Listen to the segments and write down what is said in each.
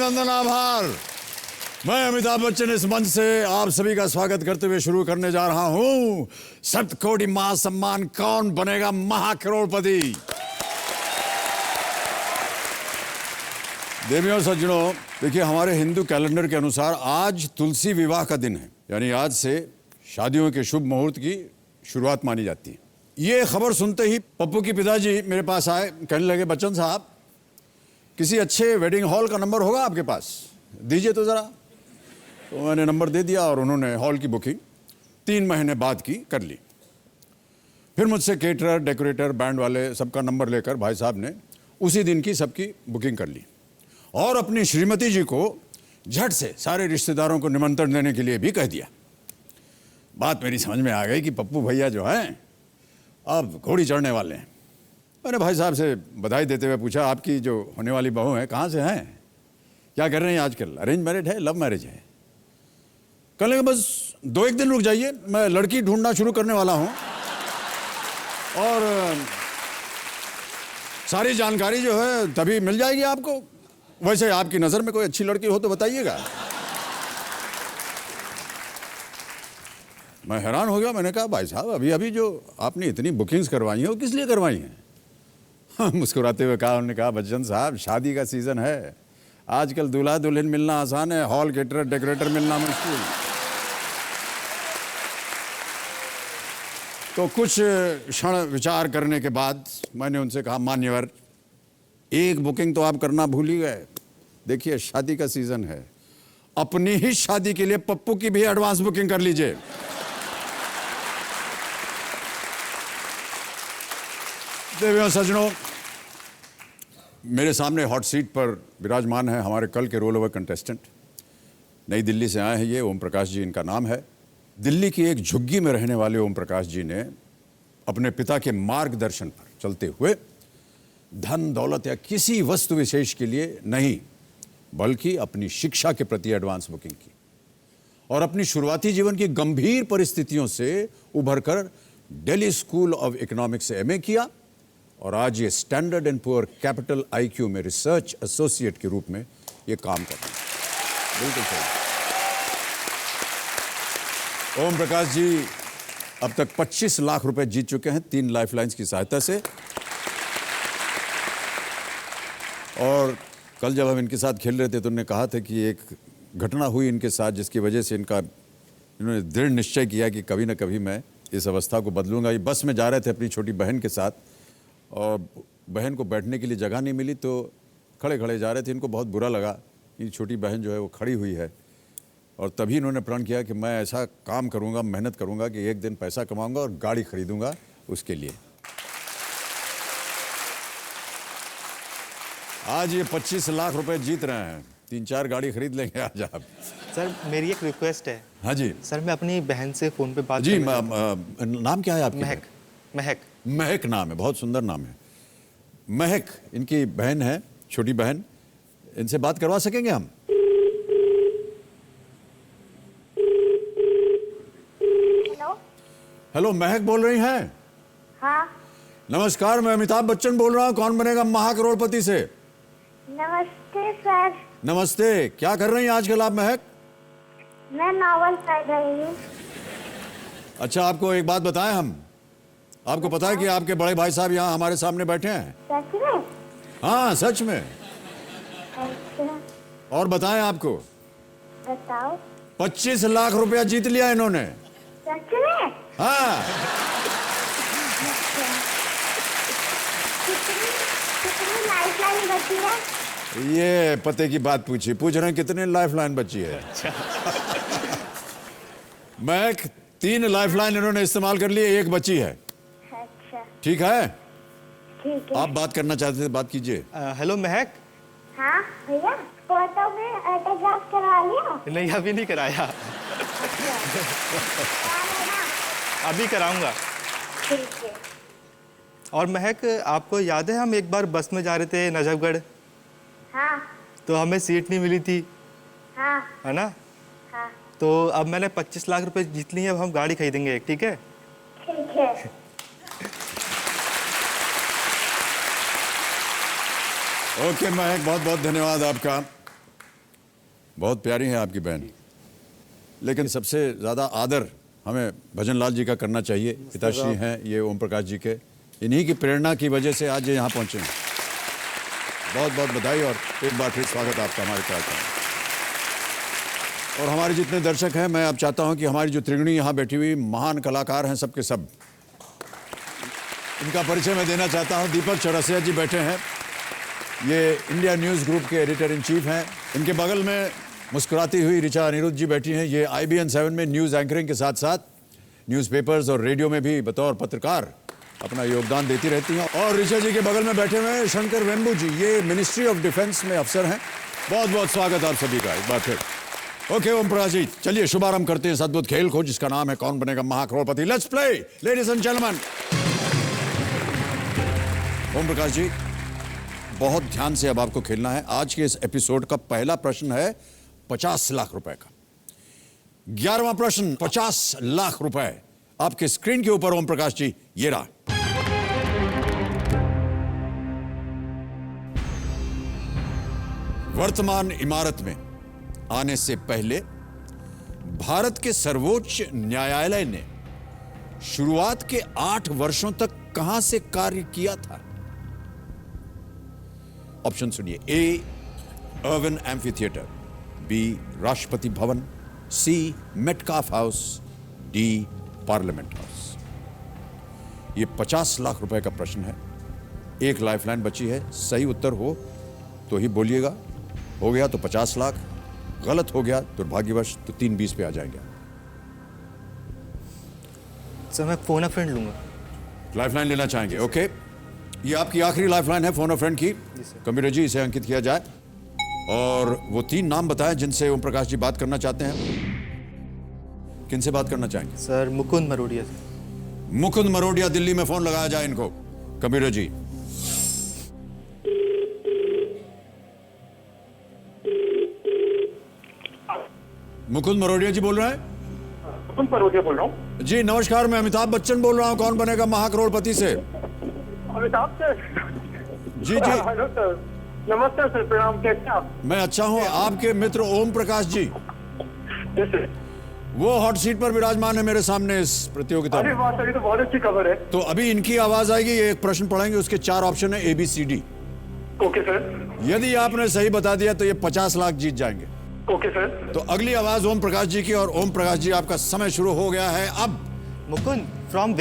अभिनंदन आभार। मैं अमिताभ बच्चन इस मंच से आप सभी का स्वागत करते हुए शुरू करने जा रहा हूं 7 कोटि महासम्मान कौन बनेगा महाकरोड़पति। देवियों और सज्जनों, देखिए हमारे हिंदू कैलेंडर के अनुसार आज तुलसी विवाह का दिन है, यानी आज से शादियों के शुभ मुहूर्त की शुरुआत मानी जाती है। ये खबर सुनते ही पप्पू के पिताजी मेरे पास आए, कहने लगे बच्चन साहब किसी अच्छे वेडिंग हॉल का नंबर होगा आपके पास, दीजिए तो ज़रा। तो मैंने नंबर दे दिया और उन्होंने हॉल की बुकिंग 3 महीने बाद की कर ली। फिर मुझसे केटरर, डेकोरेटर, बैंड वाले सबका नंबर लेकर भाई साहब ने उसी दिन की सबकी बुकिंग कर ली और अपनी श्रीमती जी को झट से सारे रिश्तेदारों को निमंत्रण देने के लिए भी कह दिया। बात मेरी समझ में आ गई कि पप्पू भैया जो हैं अब घोड़ी चढ़ने वाले हैं। मैंने भाई साहब से बधाई देते हुए पूछा, आपकी जो होने वाली बहू है कहाँ से हैं, क्या कर रहे हैं आजकल, अरेंज मैरिज है लव मैरिज है? कहने लगे बस 2-1 दिन रुक जाइए, मैं लड़की ढूंढना शुरू करने वाला हूँ और सारी जानकारी जो है तभी मिल जाएगी आपको। वैसे आपकी नज़र में कोई अच्छी लड़की हो तो बताइएगा। मैं हैरान हो गया। मैंने कहा भाई साहब अभी अभी जो आपने इतनी बुकिंग्स करवाई हैं वो किस लिए करवाई हैं? मुस्कुराते हुए कहा, उन्होंने कहा बच्चन साहब शादी का सीज़न है, आजकल दूल्हा दुल्हन मिलना आसान है, हॉल केटरर डेकोरेटर मिलना मुश्किल। तो कुछ क्षण विचार करने के बाद मैंने उनसे कहा, मान्यवर एक बुकिंग तो आप करना भूल ही गए। देखिए शादी का सीज़न है, अपनी ही शादी के लिए पप्पू की भी एडवांस बुकिंग कर लीजिए। देवियों सज्जनों, मेरे सामने हॉट सीट पर विराजमान है हमारे कल के रोल ओवर कंटेस्टेंट। नई दिल्ली से आए हैं ये, ओम प्रकाश जी इनका नाम है। दिल्ली की एक झुग्गी में रहने वाले ओम प्रकाश जी ने अपने पिता के मार्गदर्शन पर चलते हुए धन दौलत या किसी वस्तु विशेष के लिए नहीं, बल्कि अपनी शिक्षा के प्रति एडवांस बुकिंग की और अपनी शुरुआती जीवन की गंभीर परिस्थितियों से उभरकर दिल्ली स्कूल ऑफ इकोनॉमिक्स से एमए किया और आज ये standard and poor capital IQ में रिसर्च एसोसिएट के रूप में ये काम कर रहे हैं। बिल्कुल सही। ओम प्रकाश जी अब तक 25 लाख रुपए जीत चुके हैं 3 लाइफलाइंस की सहायता से। और कल जब हम इनके साथ खेल रहे थे तो उन्होंने कहा था कि एक घटना हुई इनके साथ जिसकी वजह से इन्होंने दृढ़ निश्चय किया कि कभी ना कभी मैं इस अवस्था को बदलूंगा। ये बस में जा रहे थे अपनी छोटी बहन के साथ और बहन को बैठने के लिए जगह नहीं मिली तो खड़े खड़े जा रहे थे। इनको बहुत बुरा लगा कि छोटी बहन जो है वो खड़ी हुई है और तभी इन्होंने प्रण किया कि मैं ऐसा काम करूंगा, मेहनत करूंगा कि एक दिन पैसा कमाऊंगा और गाड़ी खरीदूंगा उसके लिए। आज ये 25 लाख रुपए जीत रहे हैं, 3-4 गाड़ी खरीद लेंगे आज आप। सर मेरी एक रिक्वेस्ट है। हाँ जी सर, मैं अपनी बहन से फोन पे बात जी। नाम क्या है आपकी? महक। महक महक नाम है, बहुत सुंदर नाम है। महक इनकी बहन है, छोटी बहन। इनसे बात करवा सकेंगे हम? हेलो। हेलो, महक बोल रही हैं? हाँ। नमस्कार, मैं अमिताभ बच्चन बोल रहा हूँ कौन बनेगा महाकरोड़पति से। नमस्ते सर। नमस्ते, क्या कर रही हैं आजकल आप महक? मैं नॉवल पढ़ रही हूँ। अच्छा, आपको एक बात बताएं हम, आपको पता है कि आपके बड़े भाई साहब यहाँ हमारे सामने बैठे हैं? सच में? हाँ सच में। अच्छा। और बताएं आपको, बताओ। 25 लाख रुपया जीत लिया इन्होंने। सच में? हाँ। कितनी लाइफलाइन बची है? ये पते की बात पूछ रहे हैं कितने लाइफलाइन बची है। मैं 3 लाइफलाइन इन्होंने इस्तेमाल कर लिए, 1 बची है। अच्छा ठीक है, ठीक है। आप बात करना चाहते थे, बात कीजिए। हेलो महक। हाँ भैया, फोटो में ऑटोग्राफ करवा लिया? नहीं अभी नहीं कराया, अभी कराऊंगा। ठीक है। और महक, आपको याद है हम एक बार बस में जा रहे थे नजफगढ़? हाँ। तो हमें सीट नहीं मिली थी, हाँ। है ना? हाँ। तो अब मैंने 25 लाख रुपए जीत लिए, अब हम गाड़ी खरीदेंगे एक, ठीक है? ठीक है। ओके महक, बहुत बहुत धन्यवाद आपका। बहुत प्यारी है आपकी बहन, लेकिन सबसे ज़्यादा आदर हमें भजन लाल जी का करना चाहिए। पिताश्री हैं ये ओम प्रकाश जी के, इन्हीं की प्रेरणा की वजह से आज ये यहाँ पहुँचे हैं। बहुत बहुत बधाई और एक बार फिर स्वागत आपका हमारे कार्यक्रम में। और हमारे जितने दर्शक हैं, मैं अब चाहता हूं कि हमारी जो त्रिगुणी यहाँ बैठी हुई महान कलाकार हैं सबके सब, इनका परिचय मैं देना चाहता हूं। दीपक चौरसिया जी बैठे हैं, ये इंडिया न्यूज़ ग्रुप के एडिटर इन चीफ हैं। इनके बगल में मुस्कुराती हुई ऋचा अनिरुद्ध जी बैठी हैं, ये IBN 7 में न्यूज़ एंकरिंग के साथ साथ न्यूज़पेपर्स और रेडियो में भी बतौर पत्रकार अपना योगदान देती रहती हैं। और ऋचा जी के बगल में बैठे हुए हैं शंकर वेम्बू जी, ये मिनिस्ट्री ऑफ डिफेंस में अफसर हैं। बहुत बहुत स्वागत आप सभी का एक बार फिर। ओके ओम प्रकाश जी, चलिए शुभारंभ करते हैं इस अद्भुत खेल को जिसका नाम है Kaun Banega Mahacrorepati. Let's play ladies and gentleman. Om Prakash ji, बहुत ध्यान से अब आपको खेलना है। आज के इस एपिसोड का पहला प्रश्न है 50 लाख रुपए का। 11वां प्रश्न 50 लाख रुपए आपके स्क्रीन के ऊपर। ओम प्रकाश जी, ये रहा। वर्तमान इमारत में आने से पहले भारत के सर्वोच्च न्यायालय ने शुरुआत के 8 वर्षों तक कहां से कार्य किया था? ऑप्शन सुनिए। A, Irwin amphitheatre, B, Rashtrapati Bhavan, C, Metcalfe House, D, Parliament House. यह 50 लाख रुपए का प्रश्न है। एक लाइफलाइन बची है, सही उत्तर हो तो ही बोलिएगा, हो गया तो 50 लाख, गलत हो गया दुर्भाग्यवश तो 3-20 पे आ जाएंगे। सर मैं फोन अ फ्रेंड लूंगा। लाइफलाइन लेना चाहेंगे? ओके, ये आपकी आखिरी लाइफलाइन है फोन अ फ्रेंड की। कंप्यूटर जी इसे अंकित किया जाए। और वो 3 नाम बताएं जिनसे ओम प्रकाश जी बात करना चाहते हैं। किनसे बात करना चाहेंगे? सर मुकुंद मरोड़िया से। मुकुंद मरोड़िया, दिल्ली में फोन लगाया जाए इनको। कंप्यूटर जी। मुकुंद मरोड़िया जी बोल रहे हैं? मुकुंद मरोड़िया बोल रहा हूँ जी नमस्कार, मैं अमिताभ बच्चन बोल रहा हूँ कौन बनेगा महाकरोड़पति से। अमिताभ सर। जी जी हेलो सर, नमस्कार सर, प्रणाम, कैसे हैं आप? मैं अच्छा हूँ। आपके मित्र ओम प्रकाश जी, जी सर। वो हॉट सीट पर विराजमान है मेरे सामने इस प्रतियोगिता अरे में। वाह सर, ये तो बहुत अच्छी खबर है। तो अभी इनकी आवाज आएगी, ये एक प्रश्न पढ़ेंगे, उसके 4 ऑप्शन है ABCD। Okay sir. यदि आपने सही बता दिया तो ये 50 लाख जीत जाएंगे। Okay sir. तो अगली आवाज ओम प्रकाश जी की, और ओम प्रकाश जी आपका समय शुरू हो गया है अब। Mukund, from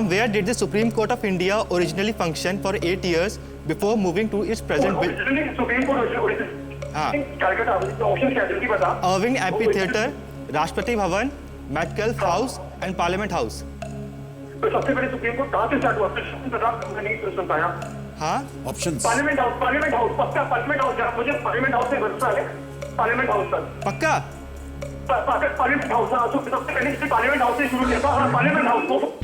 where did the Supreme Court of India originally function for 8 years before moving to its present building? Supreme court. हाँ। कैलकाटा, ऑप्शन क्या जल्दी बता। Irving Amphitheater, Rashtrapati Bhavan, Metcalfe house and parliament house. तो सबसे पहले सुप्रीम कोर्ट कहाँ से स्टार्ट हुआ? मैं नहीं सुन पाया। हाँ, ऑप्शंस। पार्लियामेंट हाउस पक्का, पार्लियामेंट हाउस जरा मुझे पार्लियामेंट हाउस से भरोसा है। पार्लियामेंट हाउस सर, पक्का? Parliament house. हाँ, तो सबसे पहले पार्लियामेंट हाउस से शुरू किया था। हाँ, पार्लियामेंट हाउस को।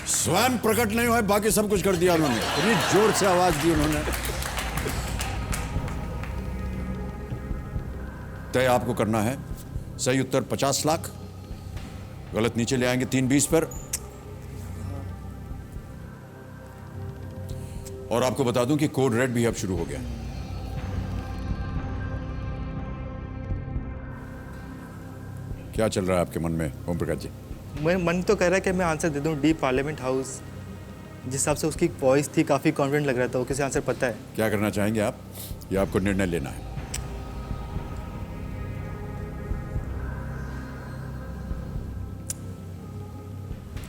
स्वयं प्रकट नहीं हुए, बाकी सब कुछ कर दिया उन्होंने। इतनी जोर से आवाज दी उन्होंने। तय आपको करना है। सही उत्तर 50 लाख, गलत नीचे ले आएंगे 3-20 पर। और आपको बता दूं कि कोड रेड भी अब शुरू हो गया। क्या चल रहा है आपके मन में ओम प्रकाश जी? मैं मन तो कह रहा है कि मैं आंसर दे दूं डी, पार्लियामेंट हाउस। जिस हिसाब से उसकी वॉइस थी काफ़ी कॉन्फिडेंट लग रहा था। वो किसी आंसर पता है? क्या करना चाहेंगे आप? या आपको निर्णय लेना है?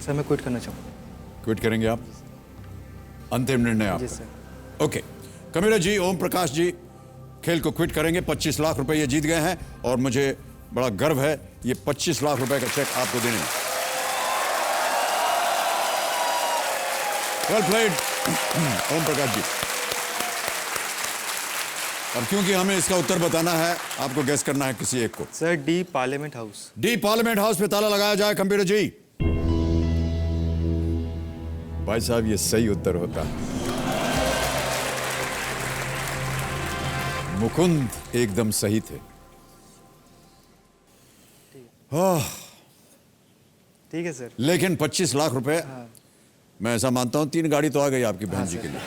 सर मैं क्विट करना चाहूँगा। क्विट करेंगे आप? अंतिम निर्णय जी आपका? सर। ओके, कमिला जी, ओम प्रकाश जी खेल को क्विट करेंगे। 25 लाख रुपए ये जीत गए हैं और मुझे बड़ा गर्व है ये 25 लाख रुपए का चेक आपको देने में। वेल प्लेड ओम प्रकाश जी। अब क्योंकि हमें इसका उत्तर बताना है, आपको गेस करना है किसी एक को। Sir D, Parliament house. D, Parliament house पे ताला लगाया जाए कंप्यूटर जी। भाई साहब ये सही उत्तर होता। मुकुंद एकदम सही थे। ठीक है सर। लेकिन 25 लाख रुपए, मैं ऐसा मानता हूं 3 गाड़ी तो आ गई आपकी बहन जी के लिए।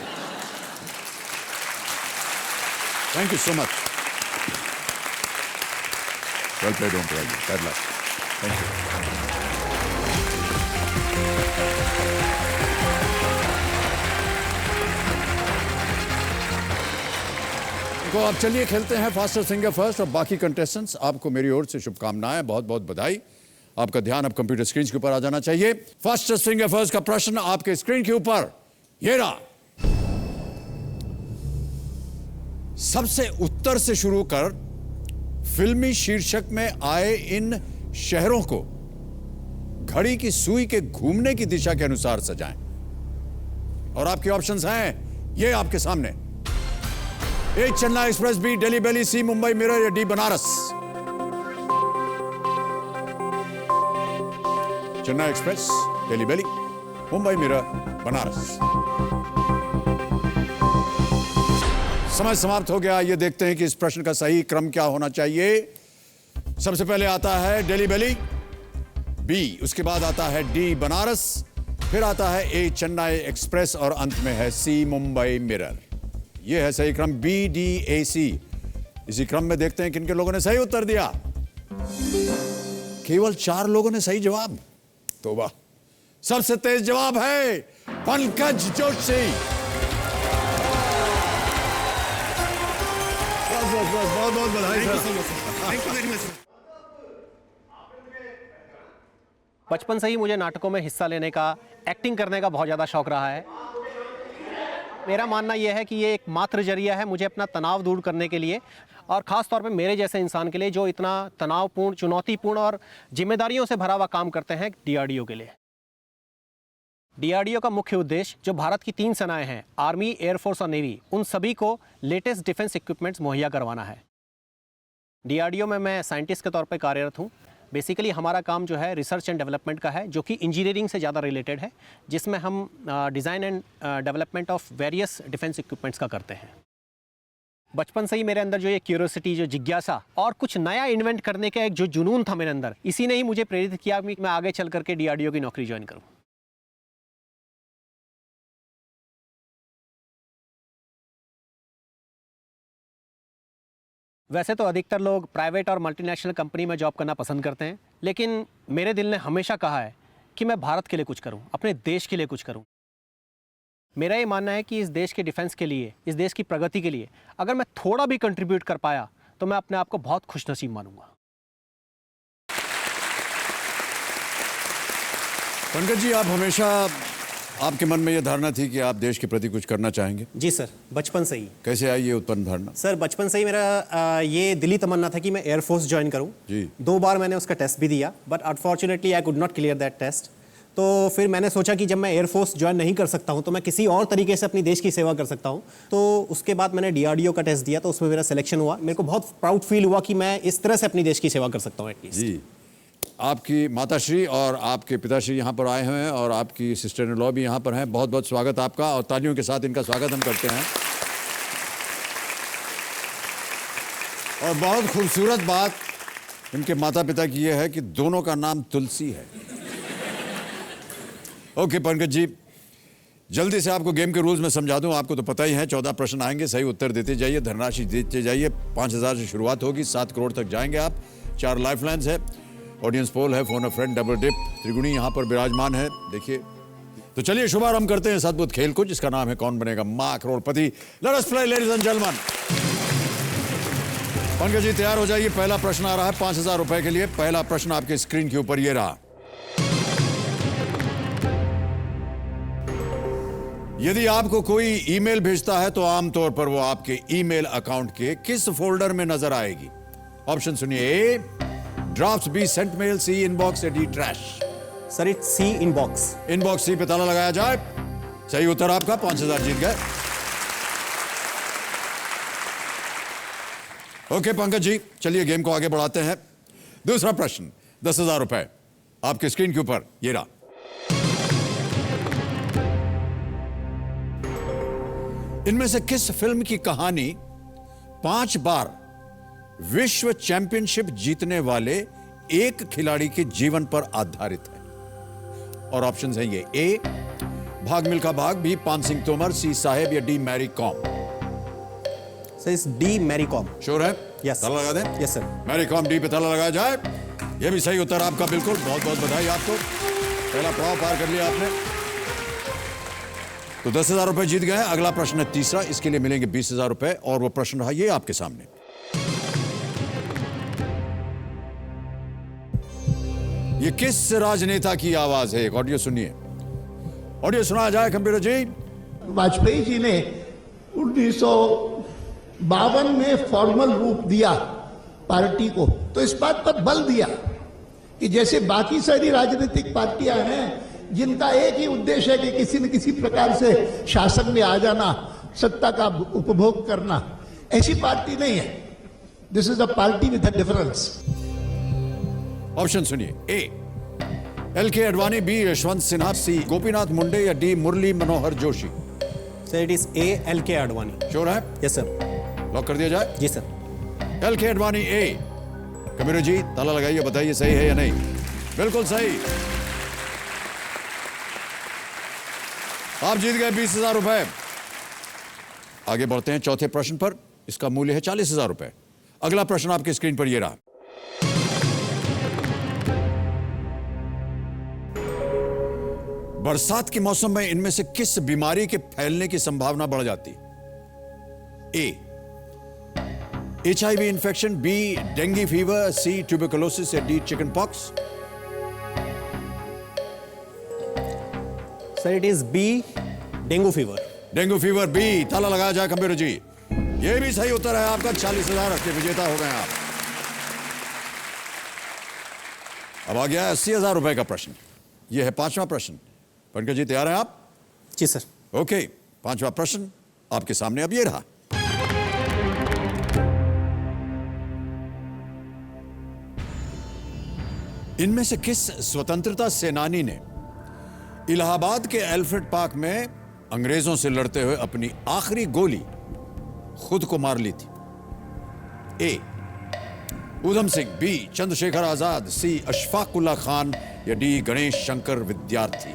Thank you so much. Well played, don't worry, bad luck. Thank you. तो अब चलिए खेलते हैं फास्टर सिंगर फर्स्ट, और बाकी कंटेस्टेंट्स आपको मेरी ओर से शुभकामनाएं, बहुत बहुत बधाई। आपका ध्यान अब कंप्यूटर स्क्रीन के ऊपर आ जाना चाहिए। फास्टर सिंगर फर्स्ट का प्रश्न आपके स्क्रीन के ऊपर ये रहा। सबसे उत्तर से शुरू कर फिल्मी शीर्षक में आए इन शहरों को घड़ी की सुई के घूमने की दिशा के अनुसार सजाएं। और आपके ऑप्शंस हैं ये आपके सामने। ए चेन्नई एक्सप्रेस, बी दिल्ली बेली, सी मुंबई मिरर, या डी बनारस। चेन्नई एक्सप्रेस, दिल्ली बेली, मुंबई मिरर, बनारस। समय समाप्त हो गया। ये देखते हैं कि इस प्रश्न का सही क्रम क्या होना चाहिए। सबसे पहले आता है दिल्ली बेली, बी, उसके बाद आता है डी बनारस, फिर आता है ए चेन्नई एक्सप्रेस, और अंत में है सी मुंबई मिरर। यह है सही क्रम, बी डी ए सी। इसी क्रम में देखते हैं किन लोगों ने सही उत्तर दिया। केवल 4 लोगों ने सही जवाब। तोबा, सबसे तेज जवाब है पंकज जोशी। बहुत बहुत बधाई sir. Thank you very much. बचपन से ही मुझे नाटकों में हिस्सा लेने का, एक्टिंग करने का बहुत ज़्यादा शौक रहा है। मेरा मानना यह है कि ये एक मात्र जरिया है मुझे अपना तनाव दूर करने के लिए, और ख़ास तौर पे मेरे जैसे इंसान के लिए जो इतना तनावपूर्ण, चुनौतीपूर्ण और जिम्मेदारियों से भरा हुआ काम करते हैं डीआरडीओ के लिए। डीआरडीओ का मुख्य उद्देश्य जो भारत की 3 सेनाएं हैं, आर्मी, एयरफोर्स और नेवी, उन सभी को लेटेस्ट डिफेंस इक्विपमेंट्स मुहैया करवाना है। डीआरडीओ में मैं साइंटिस्ट के तौर पे कार्यरत हूँ। बेसिकली हमारा काम जो है रिसर्च एंड डेवलपमेंट का है, जो कि इंजीनियरिंग से ज़्यादा रिलेटेड है, जिसमें हम design and development of various defence equipments का करते हैं। बचपन से ही मेरे अंदर जो ये क्यूरियोसिटी, जो जिज्ञासा और कुछ नया इन्वेंट करने का एक जो जुनून था मेरे अंदर, इसी ने ही मुझे प्रेरित किया कि मैं आगे चल करके डीआरडीओ की नौकरी ज्वाइन करूँ। वैसे तो अधिकतर लोग प्राइवेट और मल्टीनेशनल कंपनी में जॉब करना पसंद करते हैं, लेकिन मेरे दिल ने हमेशा कहा है कि मैं भारत के लिए कुछ करूं, अपने देश के लिए कुछ करूं। मेरा ये मानना है कि इस देश के डिफेंस के लिए, इस देश की प्रगति के लिए अगर मैं थोड़ा भी कंट्रीब्यूट कर पाया तो मैं अपने आप को बहुत खुशनसीब मानूंगा। पंकज जी, आप हमेशा, आपके मन में यह धारणा थी कि आप देश के प्रति कुछ करना चाहेंगे? जी सर, बचपन से ही। कैसे आई ये उत्पन्न धारणा? सर, बचपन से ही मेरा ये दिली तमन्ना था कि मैं एयरफोर्स ज्वाइन करूं। जी। 2 बार मैंने उसका टेस्ट भी दिया, but unfortunately I could not clear that test. तो फिर मैंने सोचा कि जब मैं एयरफोर्स ज्वाइन नहीं कर सकता हूं तो मैं किसी और तरीके से अपनी देश की सेवा कर सकता हूं। तो उसके बाद मैंने डीआरडीओ का टेस्ट दिया, तो उसमें मेरा सिलेक्शन हुआ। मेरे को बहुत प्राउड फील हुआ कि मैं इस तरह से अपनी देश की सेवा कर सकता हूं एटलीस्ट। जी, आपकी माताश्री और आपके पिताश्री यहाँ पर आए हुए हैं, और आपकी सिस्टर इन लॉ भी यहाँ पर हैं। बहुत बहुत स्वागत आपका, और तालियों के साथ इनका स्वागत हम करते हैं। और बहुत खूबसूरत बात इनके माता पिता की यह है कि दोनों का नाम तुलसी है। ओके पंकज जी, जल्दी से आपको गेम के रूल्स में समझा दूं। आपको तो पता ही है, 14 प्रश्न आएंगे, सही उत्तर देते जाइए, धनराशि देते जाइए। 5,000 से शुरुआत होगी, 7 करोड़ तक जाएंगे आप। 4 लाइफलाइंस है, ऑडियंस पोल है, phone a friend, double dip, त्रिगुणी यहाँ पर विराजमान है। देखिए, तो चलिए शुभारंभ करते हैं इस अद्भुत खेल को, जिसका नाम है कौन बनेगा मां Crorepati. Let us play ladies and gentleman. Pankaj ji तैयार हो जाइए। पहला प्रश्न आ रहा है 5,000 रुपए के लिए। पहला प्रश्न आपके स्क्रीन के ऊपर ये रहा। यदि आपको कोई ईमेल भेजता है तो आमतौर पर वो आपके ईमेल अकाउंट के किस फोल्डर में नजर आएगी? ऑप्शन सुनिए। A draft, B sent mail, C inbox, या D trash. Sir, it's C inbox. Inbox C पे ताला लगाया जाए। सही उत्तर आपका, 5,000 जीत गए। ओके पंकज जी, चलिए गेम को आगे बढ़ाते हैं। दूसरा प्रश्न, 10,000 रुपए आपके स्क्रीन के ऊपर ये रहा। इनमें से किस फिल्म की कहानी 5 बार विश्व चैंपियनशिप जीतने वाले एक खिलाड़ी के जीवन पर आधारित है। और ऑप्शन है ये: ए भाग मिल्खा भाग, बी पान सिंह तोमर, सी साहेब, या डी मैरी कॉम। सर इस डी मैरी कॉम। श्योर है? यस ताला लगा दें? Yes sir. Mary Kom D पे ताला लगाया जाए। यह भी सही उत्तर आपका, बिल्कुल। बहुत बहुत बधाई आपको, पहला पड़ाव पार कर लिया आपने। तो 10,000 रुपए जीत गए। अगला प्रश्न है तीसरा, इसके लिए मिलेंगे 20,000 रुपए। और वो प्रश्न रहा ये आपके सामने। ये किस राजनेता की आवाज है? एक ऑडियो सुनिए। ऑडियो सुना जाए कंप्यूटर जी। वाजपेयी जी ने 1952 में फॉर्मल रूप दिया पार्टी को, तो इस बात पर बल दिया कि जैसे बाकी सारी राजनीतिक पार्टियां हैं जिनका एक ही उद्देश्य है कि किसी न किसी प्रकार से शासन में आ जाना, सत्ता का उपभोग करना, ऐसी पार्टी नहीं है। This is a party with a difference. Option सुनिए। A L K. Advani, B Yashwant Sinha, C Gopinath Munde, या D Murli Manohar Joshi. Sir it is A L K. Advani. Sure है? Yes sir. लॉक कर दिया जाए? जी sir. L K. Advani A. Kabir ji ताला लगाइए, बताइए सही है या नहीं। बिल्कुल सही। आप जीत गए 20,000 रुपए। आगे बढ़ते हैं चौथे प्रश्न पर। इसका मूल्य है 40,000 रुपए। अगला प्रश्न आपकी स्क्रीन पर यह रहा। बरसात के मौसम में इनमें से किस बीमारी के फैलने की संभावना बढ़ जाती है? A HIV infection, B dengue fever, C tuberculosis, या D chicken pox. Sir it is B dengue fever. Dengue fever B. ताला लगाया जाए कंप्यूटर जी। यह भी सही उत्तर है आपका। 40,000 के विजेता हो गए आप। अब आ गया 80,000 रुपए का प्रश्न। यह है पांचवा प्रश्न। पंकज जी तैयार हैं आप? जी सर। ओके, पांचवा प्रश्न आपके सामने अब ये रहा। इनमें से किस स्वतंत्रता सेनानी ने इलाहाबाद के एल्फ्रेड पार्क में अंग्रेजों से लड़ते हुए अपनी आखिरी गोली खुद को मार ली थी? ए ऊधम सिंह, बी चंद्रशेखर आजाद, सी अशफाक उल्ला खान, या डी गणेश शंकर विद्यार्थी।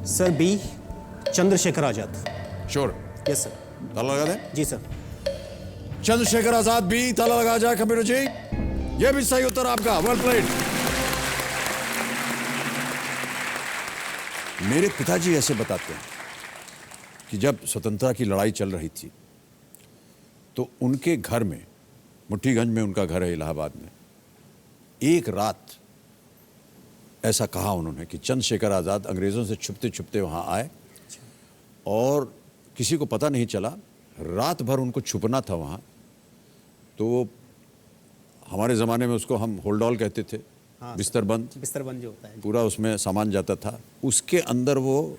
Sir B Chandrashekhar Azad. Sure? Yes sir. ताला लगा दें? जी सर। चंद्रशेखर आजाद बी। ताला लगा जाए कंप्यूटर जी। यह भी सही उत्तर आपका। Well played. मेरे पिताजी ऐसे बताते हैं कि जब स्वतंत्रता की लड़ाई चल रही थी तो उनके घर में, मुट्ठीगंज में उनका घर है इलाहाबाद में, एक रात ऐसा कहा उन्होंने कि चंद्रशेखर आजाद अंग्रेजों से छुपते छुपते वहां आए और किसी को पता नहीं चला। रात भर उनको छुपना था वहां। तो हमारे ज़माने में उसको हम होल्डॉल कहते थे। हाँ, बिस्तर बंद जो होता है। पूरा उसमें सामान जाता था। उसके अंदर वो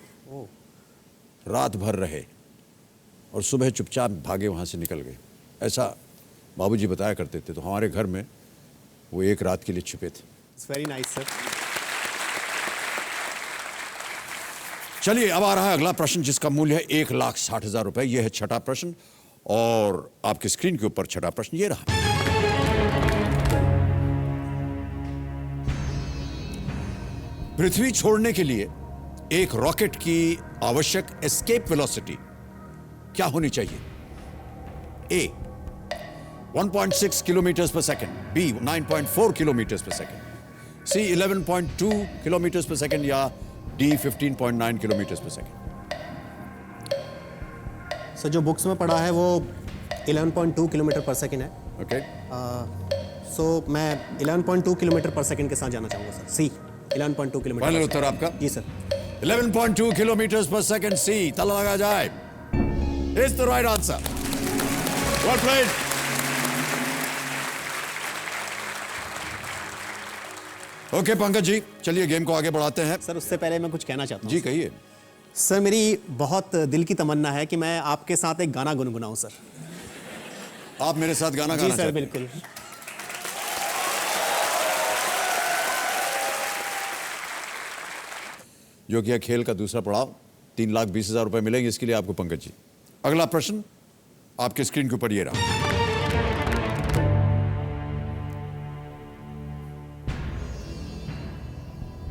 रात भर रहे और सुबह चुपचाप भागे वहाँ से निकल गए। ऐसा बाबूजी बताया करते थे। तो हमारे घर में वो एक रात के लिए छुपे थे। It's very nice sir. चलिए अब आ रहा है अगला प्रश्न जिसका मूल्य है 1,60,000 रुपए। यह है छठा प्रश्न और आपकी स्क्रीन के ऊपर छठा प्रश्न ये रहा। पृथ्वी छोड़ने के लिए एक रॉकेट की आवश्यक एस्केप वेलोसिटी क्या होनी चाहिए? ए 1.6 kilometre per second, B 9.4 kilometre per second, सी 11.2 किलोमीटर पर सेकंड, या D 15.9 kilometre per second. Sir जो बुक्स में पढ़ा है वो 11.2 किलोमीटर पर सेकंड है। ओके, सो मैं 11.2 किलोमीटर पर सेकंड के साथ जाना चाहूंगा सर। C 11.2 kilometre. फाइनल उत्तर आपका? जी sir. 11.2 kilometre per second, C. ताला लगा जाए। Is the right answer. Well played. Okay Pankaj ji, चलिए गेम को आगे बढ़ाते हैं। सर उससे पहले मैं कुछ कहना चाहता हूँ। जी कहिए। सर मेरी बहुत दिल की तमन्ना है कि मैं आपके साथ एक गाना गुनगुनाऊं सर। आप मेरे साथ गाना जी गाना सर चाहते हैं? बिल्कुल। जो किया खेल का दूसरा पड़ाव। 3,20,000 रुपए मिलेंगे इसके लिए आपको पंकज जी। अगला प्रश्न आपके स्क्रीन के ऊपर ये रहा।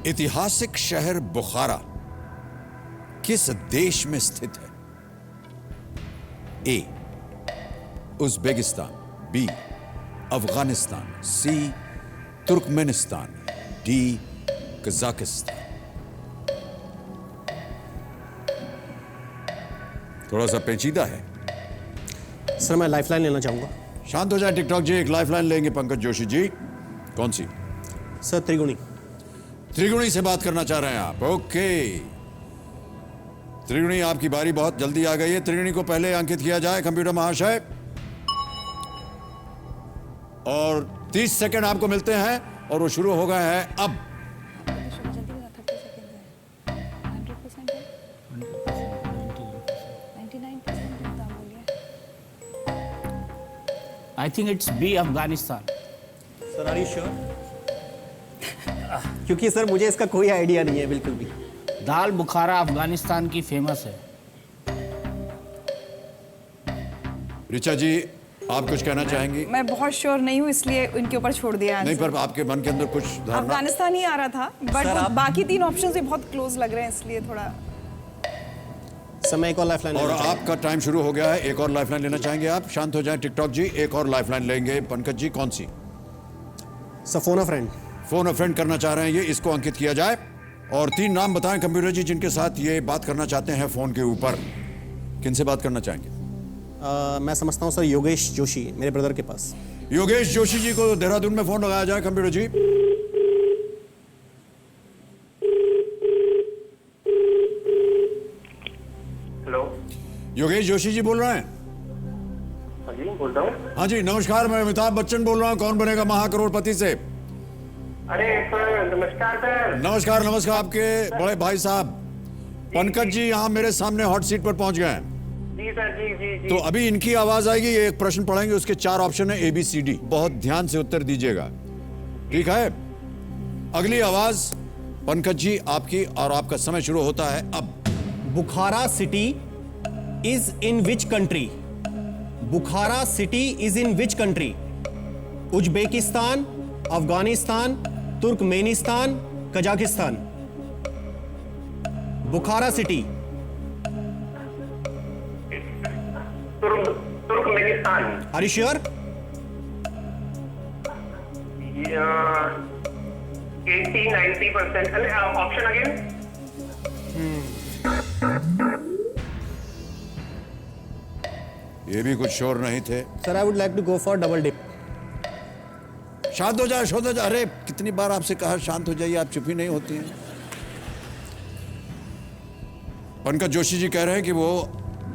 ऐतिहासिक शहर बुखारा किस देश में स्थित है? ए उज़्बेकिस्तान, बी अफगानिस्तान, सी तुर्कमेनिस्तान, डी कजाकिस्तान। थोड़ा सा पेचीदा है। सर मैं लाइफलाइन लेना चाहूँगा। शांत हो जाए टिकटॉक जी, एक लाइफलाइन लेंगे पंकज जोशी जी। कौन सी? सर त्रिगुणी। त्रिगुणी से बात करना चाह रहे हैं आप? ओके, त्रिगुणी आपकी बारी बहुत जल्दी आ गई है। त्रिगुणी को पहले अंकित किया जाए कंप्यूटर महाशय, और 30 सेकंड आपको मिलते हैं और वो शुरू हो गए हैं अब। I think it's B, Afghanistan. Sir are you sure? क्योंकि सर मुझे इसका कोई आइडिया नहीं है बिल्कुल भी। दाल बुखारा अफगानिस्तान की फेमस है। ऋचा जी, आप कुछ कहना चाहेंगी? मैं बहुत श्योर नहीं हूँ, इसलिए इनके ऊपर छोड़ दिया नहीं, आंसर। पर आपके मन के अंदर कुछ धारणा? अफगानिस्तान ही आ रहा था, बट बाकी 3 ऑप्शंस भी बहुत क्लोज लग रहे हैं, इसलिए थोड़ा। सर मैं एक और लाइफलाइन और आपका टाइम शुरू हो गया है। एक और लाइफलाइन लेना चाहेंगे आप? शांत हो जाएं टिकटॉक जी, एक और लाइफलाइन लेंगे। पंकज जी कौन सी? Sir phone a friend. Phone a friend करना चाह रहे हैं ये, इसको अंकित किया जाए। और 3 नाम बताएं कंप्यूटर जी जिनके साथ ये बात करना चाहते हैं फोन के ऊपर। किनसे बात करना चाहेंगे? मैं समझता हूँ सर योगेश जोशी, मेरे ब्रदर के पास। योगेश जोशी जी को देहरादून में फोन लगाया जाए कंप्यूटर जी। हेलो, योगेश जोशी जी बोल रहे हैं? हाँ जी बोल रहा हूँ। हाँ जी नमस्कार, मैं अमिताभ बच्चन बोल रहा हूँ कौन बनेगा महाकरोड़पति से। अरे सर नमस्कार सर। नमस्कार नमस्कार। आपके बड़े भाई साहब पंकज जी यहाँ मेरे सामने हॉट सीट पर पहुंच गए हैं। जी सर, जी जी जी। तो अभी इनकी आवाज आएगी, ये एक प्रश्न पढ़ेंगे, उसके 4 ऑप्शन है ABCD। बहुत ध्यान से उत्तर दीजिएगा, ठीक है? अगली आवाज पंकज जी आपकी, और आपका समय शुरू होता है अब। Bukhara city is in which country? Bukhara city is in which country? Uzbekistan, Afghanistan, Turkmenistan, Kazakhstan. Bukhara city. Turkmenistan. Are you sure? 80-90%। Option again. ये भी कुछ श्योर नहीं थे। Sir I would like to go for double dip. शांत हो जाए, शांत हो जाए। अरे कितनी बार आपसे कहा शांत हो जाइए, आप चुप ही नहीं होती हैं। पंकज जोशी जी कह रहे हैं कि वो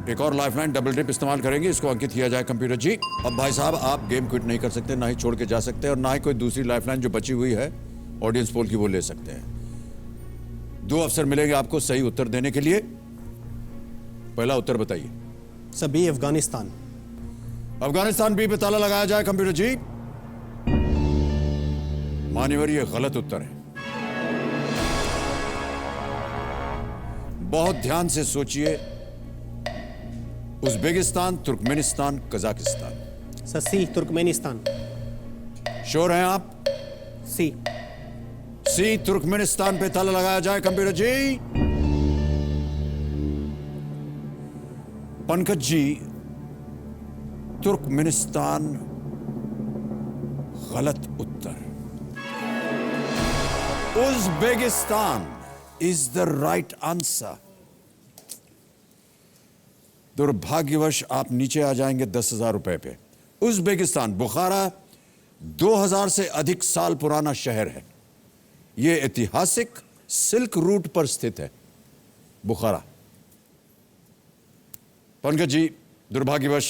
एक और लाइफलाइन डबल डिप इस्तेमाल करेंगे, इसको अंकित किया जाए कंप्यूटर जी। अब भाई साहब आप गेम क्विट नहीं कर सकते, ना ही छोड़ के जा सकते, और ना ही कोई दूसरी लाइफलाइन जो बची हुई है ऑडियंस पोल की वो ले सकते हैं। 2 अवसर मिलेंगे आपको सही उत्तर देने के लिए। पहला उत्तर बताइए। Sir B Afghanistan. Afghanistan B पे ताला लगाया जाए कंप्यूटर जी। मान्यवर ये गलत उत्तर है। बहुत ध्यान से सोचिए। Uzbekistan, Turkmenistan, Kazakhstan. Sir C Turkmenistan. Sure हैं आप? सी। सी तुर्कमेनिस्तान पे ताला लगाया जाए कंप्यूटर जी। पंकज जी तुर्कमेनिस्तान गलत उत्तर। Uzbekistan is the right answer. दुर्भाग्यवश आप नीचे आ जाएंगे 10,000 रुपए पे। उज़्बेकिस्तान बुखारा 2000 से अधिक साल पुराना शहर है। यह ऐतिहासिक सिल्क रूट पर स्थित है बुखारा। पंकज जी दुर्भाग्यवश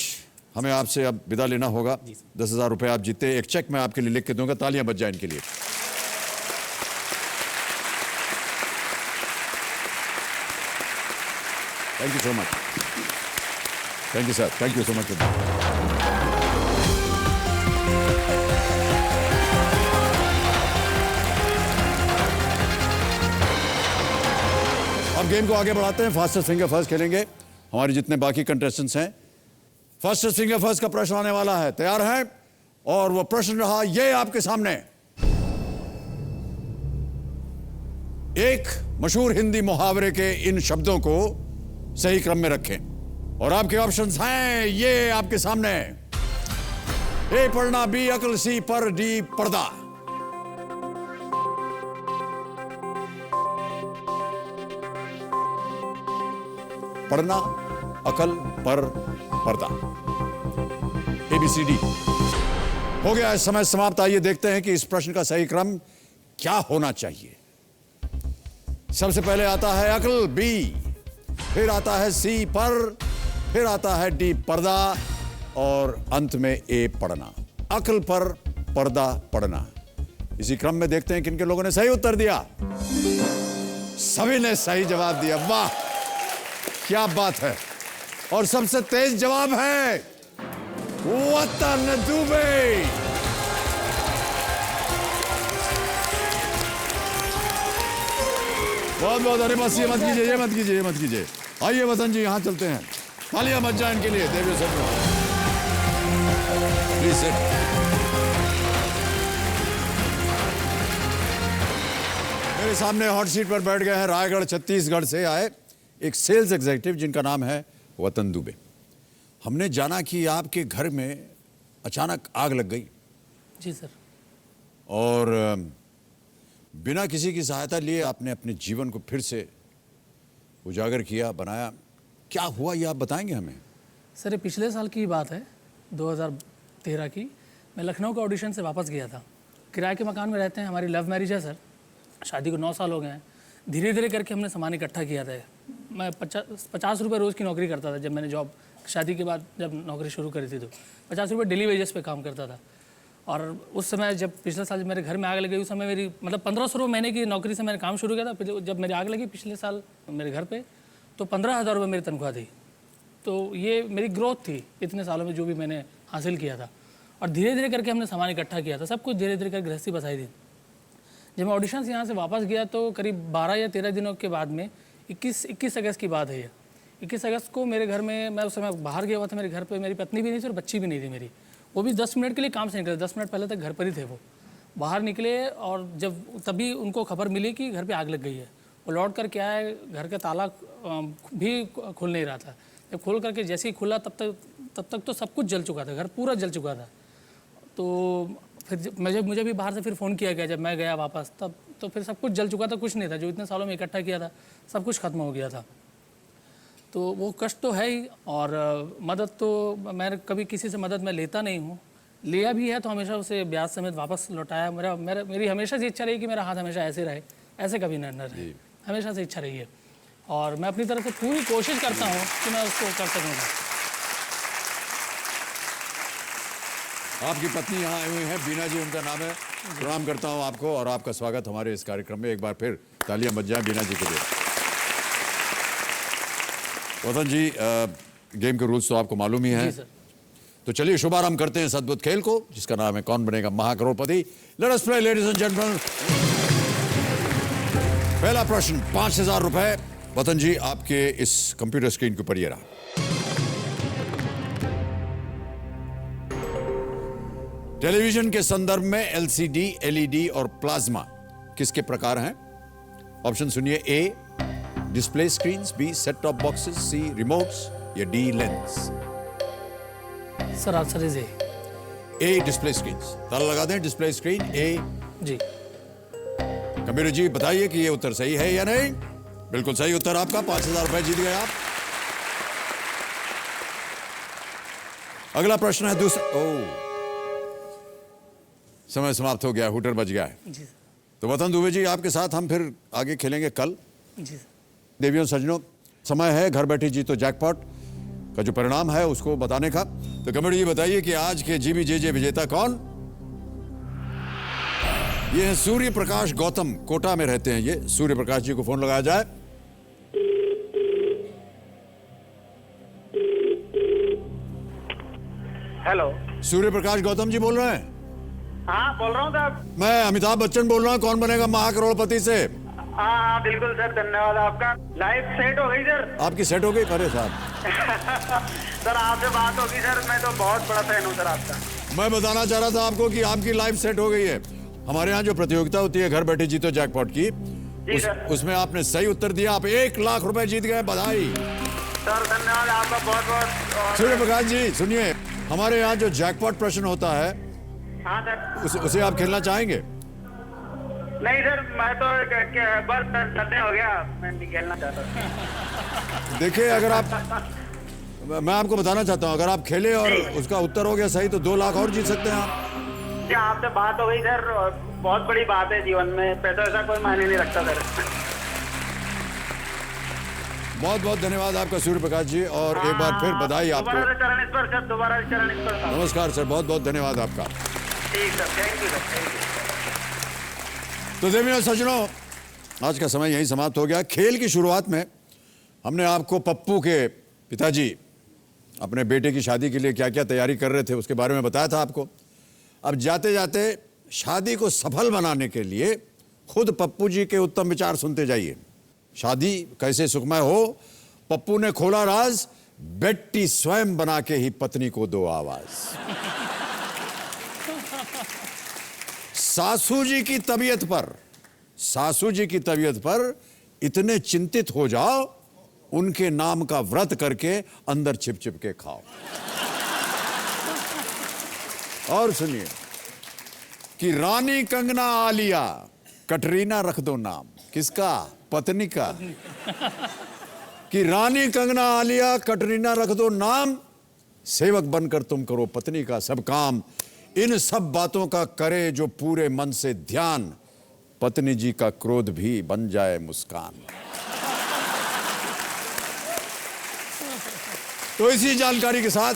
हमें आपसे अब विदा लेना होगा। 10,000 रुपए आप जीते। एक चेक मैं आपके लिए लिख के दूंगा, तालियां बज जाए इनके लिए। Thank you so much. Thank you sir, thank you so much. अब गेम को आगे बढ़ाते हैं। फास्टेस्ट फिंगर फर्स्ट खेलेंगे। हमारे जितने बाकी कंटेस्टेंट्स हैं, फर्स्ट सिंगर फर्स्ट का प्रश्न आने वाला है। तैयार हैं? और वो प्रश्न रहा ये आपके सामने। एक मशहूर हिंदी मुहावरे के इन शब्दों को सही क्रम में रखें और आपके ऑप्शंस हैं ये आपके सामने। ए पढ़ना, बी अकल, सी पर, डी पर्दा। पढ़ना, अकल, पर, पर्दा। ABCD हो गया। इस समय समाप्त। आइए देखते हैं कि इस प्रश्न का सही क्रम क्या होना चाहिए। सबसे पहले आता है अकल, बी, फिर आता है सी पर, फिर आता है डी पर्दा और अंत में ए पढ़ना। अकल, पर, पर्दा, पढ़ना। इसी क्रम में देखते हैं किन किन लोगों ने सही उत्तर दिया। सभी ने सही जवाब दिया। वाह, क्या बात है। और सबसे तेज जवाब है वतन दुबे। बहुत बहुत। अरे बस ये मत कीजिए, ये मत कीजिए, ये मत कीजिए। आइए वतन जी, यहां चलते हैं। तालियां मत जाए इनके लिए। देवियो सर प्लीज सिट। मेरे सामने हॉट सीट पर बैठ गए हैं रायगढ़ छत्तीसगढ़ से आए एक सेल्स एग्जीक्यूटिव जिनका नाम है वतन दुबे। हमने जाना कि आपके घर में अचानक आग लग गई। जी सर। और बिना किसी की सहायता लिए आपने अपने जीवन को फिर से उजागर किया, बनाया। क्या हुआ ये आप बताएंगे हमें? सर ये पिछले साल की बात है, 2013 की। मैं लखनऊ के ऑडिशन से वापस गया था। किराए के मकान में रहते हैं, हमारी लव मैरिज है सर। शादी को 9 साल हो गए हैं। धीरे धीरे करके हमने सामान इकट्ठा किया था। मैं 50 रुपये रोज़ की नौकरी करता था। जब मैंने जॉब शादी के बाद जब नौकरी शुरू करी थी तो 50 रुपये डेली वेजेस पे काम करता था। और उस समय जब पिछले साल जब मेरे घर में आग लगी, उस समय मेरी मतलब 1500 रुपये महीने की नौकरी से मैंने काम शुरू किया था। फिर जब मेरी आग लगी पिछले साल मेरे घर पे, तो 15,000 रुपये मेरी तनख्वाह थी। तो ये मेरी ग्रोथ थी इतने सालों में जो भी मैंने हासिल किया था। और धीरे धीरे करके हमने सामान इकट्ठा किया था, सब कुछ धीरे धीरे करके गृहस्थी बसाई थी। जब मैं ऑडिशन से यहाँ से वापस गया तो करीब 12 या 13 दिनों के बाद में 21 अगस्त की बात है ये। 21 अगस्त को मेरे घर में, मैं उस समय बाहर गया हुआ था। मेरे घर पे मेरी पत्नी भी नहीं थी और बच्ची भी नहीं थी मेरी। वो भी 10 मिनट के लिए काम से निकले, 10 मिनट पहले तक घर पर ही थे। वो बाहर निकले और जब तभी उनको खबर मिली कि घर पे आग लग गई है। वो लौट कर क्या है, घर का ताला भी खुल नहीं रहा था। जब खोल करके जैसे ही खुला तब तक तो सब कुछ जल चुका था, घर पूरा जल चुका था। तो फिर मुझे भी बाहर से फिर फ़ोन किया गया जब मैं गया वापस, तब तो फिर सब कुछ जल चुका था, कुछ नहीं था। जो इतने सालों में इकट्ठा किया था सब कुछ खत्म हो गया था। तो वो कष्ट तो है ही। और मदद तो मैं कभी किसी से मदद मैं लेता नहीं हूँ। लिया भी है तो हमेशा उसे ब्याज समेत वापस लौटाया। मेरी हमेशा से इच्छा रही कि मेरा हाथ हमेशा ऐसे रहे, ऐसे कभी न रहे। हमेशा से इच्छा रही है और मैं अपनी तरफ से पूरी कोशिश करता हूँ कि मैं उसको कर सकूँगा। आपकी पत्नी यहाँ आई हुई है, बीना जी उनका नाम है। प्रणाम करता हूँ आपको और आपका स्वागत हमारे इस कार्यक्रम में। एक बार फिर तालियां बज जाएं बीना जी के लिए। वतन जी, गेम के रूल्स तो आपको मालूम ही हैं। तो चलिए शुभारंभ करते हैं इस अद्भुत खेल को जिसका नाम है Kaun Banega Mahacrorepati. Let us play ladies and gentleman. पहला प्रश्न 5,000 रुपए। वतन जी आपके इस कंप्यूटर स्क्रीन के ऊपर ये रहा। टेलीविजन के संदर्भ में एलसीडी, एलईडी और प्लाज्मा किसके प्रकार हैं? ऑप्शन सुनिए। A display screens, B set top boxes, C remotes या D lens. Sir answer is A display screens. ताला लगा दें। Display screen A. जी। कंप्यूटर जी बताइए कि ये उत्तर सही है या नहीं। बिल्कुल सही उत्तर आपका। 5,000 रुपए जीत गए आप। अगला प्रश्न है दूसरा। समय समाप्त हो गया, हुटर बज गया है। जी सर। तो वतन दुबे जी आपके साथ हम फिर आगे खेलेंगे कल। जी सर। देवियों सज्जनों, समय है घर बैठी जीतो जैकपॉट का जो परिणाम है उसको बताने का। तो कमेटी जी बताइए कि आज के जीबी जेजे विजेता कौन? ये है सूर्य प्रकाश गौतम, कोटा में रहते हैं ये। सूर्य प्रकाश जी को फोन लगाया जाए। हेलो, सूर्य प्रकाश गौतम जी बोल रहे हैं? हाँ बोल रहा हूँ साहब। मैं अमिताभ बच्चन बोल रहा हूँ कौन बनेगा महाकरोड़पति से। हाँ बिल्कुल सर, धन्यवाद आपका। लाइफ सेट हो गई सर। आपकी सेट हो गई? अरे साहब सर आपसे बात होगी सर, मैं तो बहुत बड़ा फैन हूँ सर आपका। मैं बताना चाह रहा था आपको कि आपकी लाइफ सेट हो गई है। हमारे यहाँ जो प्रतियोगिता होती है घर बैठे जीतो जैकपॉट की, उसमें आपने सही उत्तर दिया, आप 1 लाख रुपए जीत गए, बधाई। सर धन्यवाद आपका बहुत बहुत। सूर्य प्रकाश जी सुनिए, हमारे यहाँ जो जैकपॉट प्रश्न होता है हाँ सर। उसे आप खेलना चाहेंगे? नहीं सर, मैं तो बस धन्य हो गया, मैं नहीं खेलना चाहता। देखिए, अगर आप, मैं आपको बताना चाहता हूँ, अगर आप खेले और उसका उत्तर हो गया सही तो 2 लाख और जीत सकते हैं आप। क्या आपसे बात हो गई सर, बहुत बड़ी बात है जीवन में, पैसा ऐसा कोई मायने नहीं रखता सर। बहुत बहुत धन्यवाद आपका सूर्य प्रकाश जी, और एक बार फिर बधाई आपको। दोबारा चरण स्पर्श सर, दोबारा चरण स्पर्श। नमस्कार सर, बहुत बहुत धन्यवाद आपका। ठीक sir, thank you sir, thank you. तो देवियों सज्जनों, आज का समय यहीं समाप्त हो गया। खेल की शुरुआत में हमने आपको पप्पू के पिताजी अपने बेटे की शादी के लिए क्या क्या तैयारी कर रहे थे उसके बारे में बताया था आपको। अब जाते जाते शादी को सफल बनाने के लिए खुद पप्पू जी के उत्तम विचार सुनते जाइए। शादी कैसे सुखमय हो, पप्पू ने खोला राज, बेटी स्वयं बना के ही पत्नी को दो आवाज। सासू जी की तबीयत पर इतने चिंतित हो जाओ, उनके नाम का व्रत करके अंदर छिप छिप के खाओ। और सुनिए कि रानी कंगना आलिया, कटरीना रख दो नाम, किसका? पत्नी का। कि रानी कंगना आलिया, कटरीना रख दो नाम, सेवक बनकर तुम करो पत्नी का सब काम। इन सब बातों का करे जो पूरे मन से ध्यान, पत्नी जी का क्रोध भी बन जाए मुस्कान। तो इसी जानकारी के साथ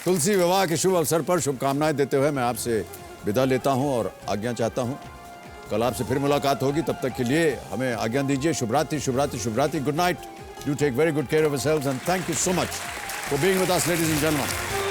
तुलसी विवाह के शुभ अवसर पर शुभकामनाएं देते हुए मैं आपसे विदा लेता हूं और आज्ञा चाहता हूं। कल आपसे फिर मुलाकात होगी, तब तक के लिए हमें आज्ञा दीजिए। शुभ रात्रि, शुभ रात्रि, शुभ रात्रि। Good night. Do take very good care of yourselves and thank you so much for being with us ladies and gentleman.